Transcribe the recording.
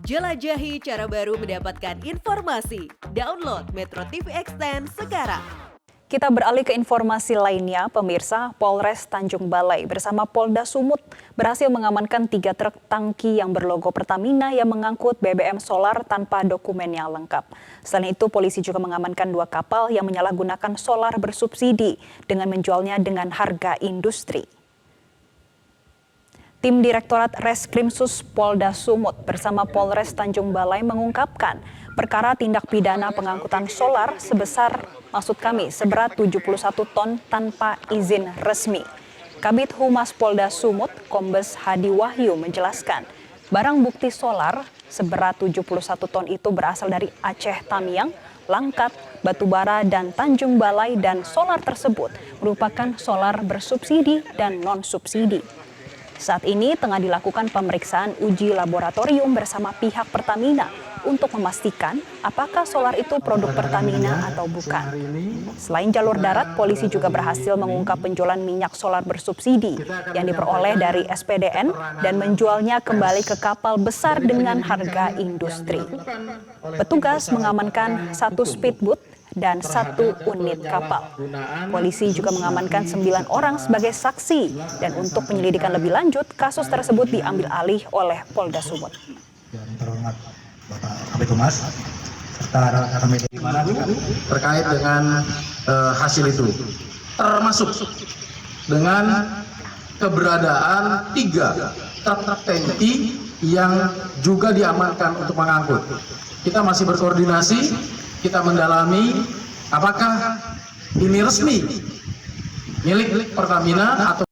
Jelajahi cara baru mendapatkan informasi. Download Metro TV Extend sekarang. Kita beralih ke informasi lainnya, pemirsa. Polres Tanjung Balai bersama Polda Sumut berhasil mengamankan 3 truk tangki yang berlogo Pertamina yang mengangkut BBM solar tanpa dokumen yang lengkap. Selain itu, polisi juga mengamankan 2 kapal yang menyalahgunakan solar bersubsidi dengan menjualnya dengan harga industri. Tim Direktorat Reskrimsus Polda Sumut bersama Polres Tanjung Balai mengungkapkan perkara tindak pidana pengangkutan solar seberat 71 ton tanpa izin resmi. Kabid Humas Polda Sumut, Kombes Hadi Wahyu menjelaskan, barang bukti solar seberat 71 ton itu berasal dari Aceh Tamiang, Langkat, Batubara, dan Tanjung Balai, dan solar tersebut merupakan solar bersubsidi dan non-subsidi. Saat ini tengah dilakukan pemeriksaan uji laboratorium bersama pihak Pertamina untuk memastikan apakah solar itu produk Pertamina atau bukan. Selain jalur darat, polisi juga berhasil mengungkap penjualan minyak solar bersubsidi yang diperoleh dari SPDN dan menjualnya kembali ke kapal besar dengan harga industri. Petugas mengamankan 1 speedboat dan 1 unit kapal. Polisi juga mengamankan 9 orang sebagai saksi, dan untuk penyelidikan lebih lanjut, kasus tersebut diambil alih oleh Polda Sumut. Yang terhormat Bapak Kabid Humas serta rekan media terkait dengan hasil itu, termasuk dengan keberadaan 3 truk tangki yang juga diamankan untuk mengangkut. Kita masih berkoordinasi. Kita mendalami apakah ini resmi milik Pertamina atau